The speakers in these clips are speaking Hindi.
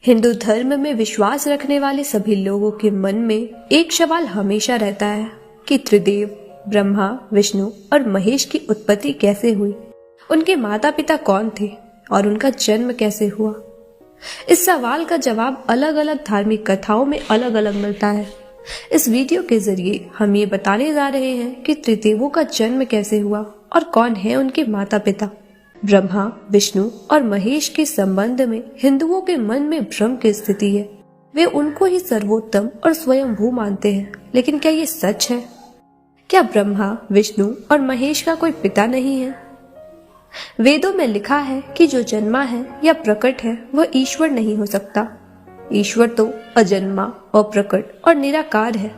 हिंदू धर्म में विश्वास रखने वाले सभी लोगों के मन में एक सवाल हमेशा रहता है कि त्रिदेव ब्रह्मा, विष्णु और महेश की उत्पत्ति कैसे हुई, उनके माता पिता कौन थे और उनका जन्म कैसे हुआ। इस सवाल का जवाब अलग अलग धार्मिक कथाओं में अलग अलग मिलता है। इस वीडियो के जरिए हम ये बताने जा रहे हैं कि त्रिदेवों का जन्म कैसे हुआ और कौन है उनके माता पिता। ब्रह्मा, विष्णु और महेश के संबंध में हिंदुओं के मन में भ्रम की स्थिति है। वे उनको ही सर्वोत्तम और स्वयंभू मानते हैं, लेकिन क्या ये सच है? क्या ब्रह्मा, विष्णु और महेश का कोई पिता नहीं है? वेदों में लिखा है कि जो जन्मा है या प्रकट है वह ईश्वर नहीं हो सकता। ईश्वर तो अजन्मा, अप्रकट और निराकार है।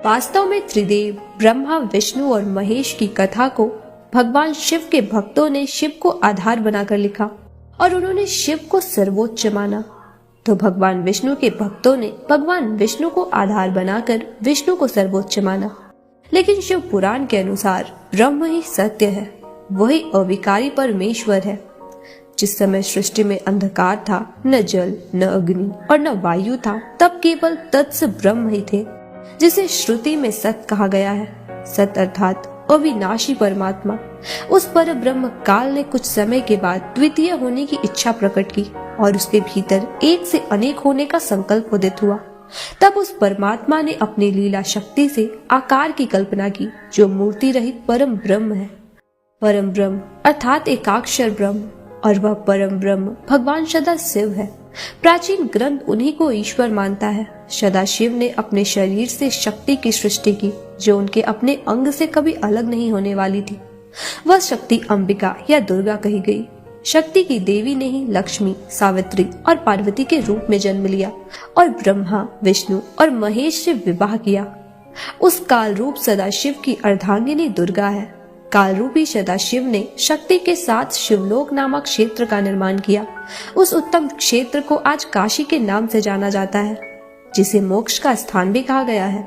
वास्तव में त्रिदेव ब्रह्मा, विष्णु और महेश की कथा को भगवान शिव के भक्तों ने शिव को आधार बनाकर लिखा और उन्होंने शिव को सर्वोच्च माना। तो भगवान विष्णु के भक्तों ने भगवान विष्णु को आधार बनाकर विष्णु को सर्वोच्च माना। लेकिन शिव पुराण के अनुसार ब्रह्म ही सत्य है, वही अविकारी परमेश्वर है। जिस समय सृष्टि में अंधकार था, न जल, न अग्नि और न वायु था, तब केवल तत्स ब्रह्म ही थे, जिसे श्रुति में सत कहा गया है। सत अर्थात अविनाशी परमात्मा। उस पर ब्रह्म काल ने कुछ समय के बाद द्वितीय होने की इच्छा प्रकट की और उसके भीतर एक से अनेक होने का संकल्प उदित हुआ। तब उस परमात्मा ने अपनी लीला शक्ति से आकार की कल्पना की, जो मूर्ति रहित परम ब्रह्म है। परम ब्रह्म अर्थात एकाक्षर ब्रह्म, और वह परम ब्रह्म भगवान सदाशिव है। प्राचीन ग्रंथ उन्हीं को ईश्वर मानता है। सदाशिव ने अपने शरीर से शक्ति की सृष्टि की, जो उनके अपने अंग से कभी अलग नहीं होने वाली थी। वह शक्ति अंबिका या दुर्गा कही गई। शक्ति की देवी ने ही लक्ष्मी, सावित्री और पार्वती के रूप में जन्म लिया और ब्रह्मा, विष्णु और महेश से विवाह किया। उस काल रूप सदाशिव की अर्धांगिनी दुर्गा है। काल रूपी सदाशिव ने शक्ति के साथ शिवलोक नामक क्षेत्र का निर्माण किया। उस उत्तम क्षेत्र को आज काशी के नाम से जाना जाता है, जिसे मोक्ष का स्थान भी कहा गया है।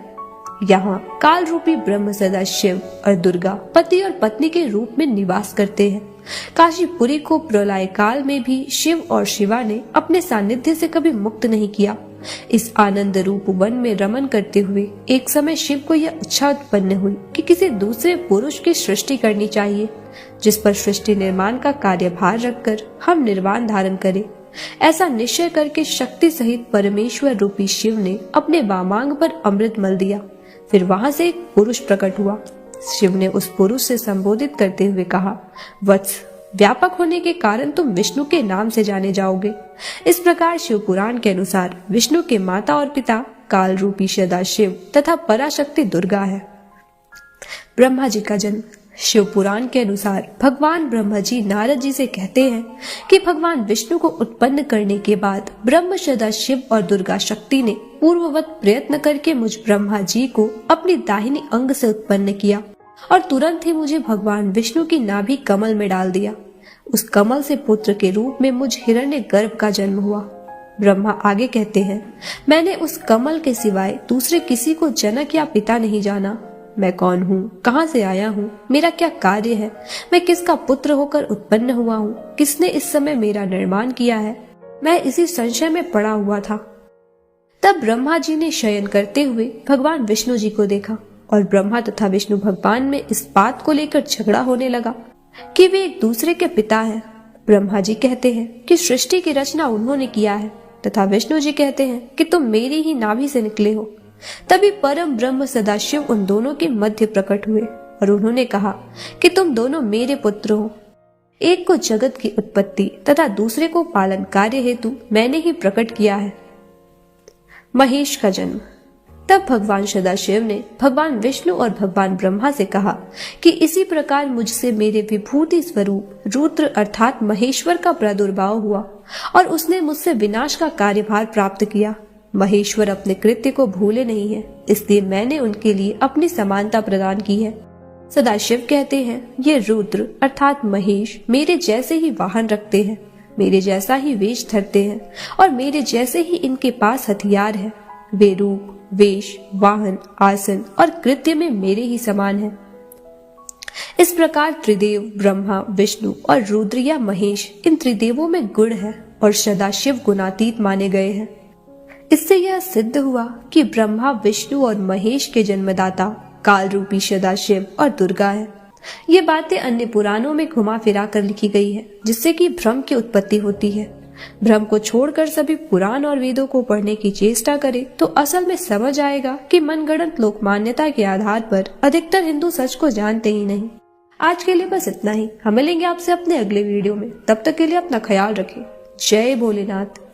यहाँ काल रूपी ब्रह्म सदाशिव और दुर्गा पति और पत्नी के रूप में निवास करते हैं। काशीपुरी को प्रलय काल में भी शिव और शिवा ने अपने सानिध्य से कभी मुक्त नहीं किया। इस आनंद रूप वन में रमन करते हुए एक समय शिव को यह इच्छा उत्पन्न हुई कि किसी दूसरे पुरुष की सृष्टि करनी चाहिए, जिस पर सृष्टि निर्माण का कार्यभार रखकर हम निर्वाण धारण करें। ऐसा निश्चय करके शक्ति सहित परमेश्वर रूपी शिव ने अपने वामांग पर अमृत मल दिया। फिर वहां से एक पुरुष प्रकट हुआ। शिव ने उस पुरुष से संबोधित करते हुए कहा, वत्स, व्यापक होने के कारण तुम विष्णु के नाम से जाने जाओगे। इस प्रकार शिव पुराण के अनुसार विष्णु के माता और पिता काल रूपी सदाशिव तथा पराशक्ति दुर्गा है। ब्रह्मा जी का जन्म। शिव पुराण के अनुसार भगवान ब्रह्मा जी नारद जी से कहते हैं कि भगवान विष्णु को उत्पन्न करने के बाद ब्रह्म, सदाशिव और दुर्गा शक्ति ने पूर्ववत प्रयत्न करके मुझ ब्रह्मा जी को अपनी दाहिनी अंग से उत्पन्न किया और तुरंत ही मुझे भगवान विष्णु की नाभि कमल में डाल दिया। उस कमल से पुत्र के रूप में मुझ हिरण्यगर्भ का जन्म हुआ। ब्रह्मा आगे कहते हैं, मैंने उस कमल के सिवाय दूसरे किसी को जनक या पिता नहीं जाना। मैं कौन हूँ, कहाँ से आया हूँ, मेरा क्या कार्य है, मैं किसका पुत्र होकर उत्पन्न हुआ हूँ, किसने इस समय मेरा निर्माण किया है, मैं इसी संशय में पड़ा हुआ था। तब ब्रह्मा जी ने शयन करते हुए भगवान विष्णु जी को देखा और ब्रह्मा तथा विष्णु भगवान में इस बात को लेकर झगड़ा होने लगा कि वे एक दूसरे के पिता हैं। ब्रह्मा जी कहते हैं कि सृष्टि की रचना उन्होंने किया है तथा विष्णु जी कहते हैं कि तुम मेरी ही नाभि से निकले हो। तभी परम ब्रह्म सदाशिव उन दोनों के मध्य प्रकट हुए और उन्होंने कहा कि तुम दोनों मेरे पुत्र हो। एक को जगत की उत्पत्ति तथा दूसरे को पालन कार्य हेतु मैंने ही प्रकट किया है। महेश का जन्म। तब भगवान सदाशिव ने भगवान विष्णु और भगवान ब्रह्मा से कहा कि इसी प्रकार मुझसे मेरे विभूति स्वरूप रुद्र अर्थात महेश्वर का प्रादुर्भाव हुआ और उसने मुझसे विनाश का कार्यभार प्राप्त किया। महेश्वर अपने कृत्य को भूले नहीं है, इसलिए मैंने उनके लिए अपनी समानता प्रदान की है। सदाशिव कहते हैं, ये रुद्र अर्थात महेश मेरे जैसे ही वाहन रखते हैं, मेरे जैसा ही वेश धरते हैं और मेरे जैसे ही इनके पास हथियार है। वे रूप, वेश, वाहन, आसन और कृत्य में मेरे ही समान है। इस प्रकार त्रिदेव ब्रह्मा, विष्णु और रुद्र या महेश, इन त्रिदेवों में गुण है। और सदाशिव गुणातीत माने गए हैं। इससे यह सिद्ध हुआ कि ब्रह्मा, विष्णु और महेश के जन्मदाता काल रूपी सदाशिव और दुर्गा है। ये बातें अन्य पुराणों में घुमा फिरा कर लिखी गई है, जिससे कि भ्रम की उत्पत्ति होती है। भ्रम को छोड़कर सभी पुराण और वेदों को पढ़ने की चेष्टा करें तो असल में समझ आएगा कि मनगढ़ंत लोक मान्यता के आधार पर अधिकतर हिंदू सच को जानते ही नहीं। आज के लिए बस इतना ही। हम मिलेंगे आपसे अपने अगले वीडियो में। तब तक के लिए अपना ख्याल रखें। जय भोलेनाथ।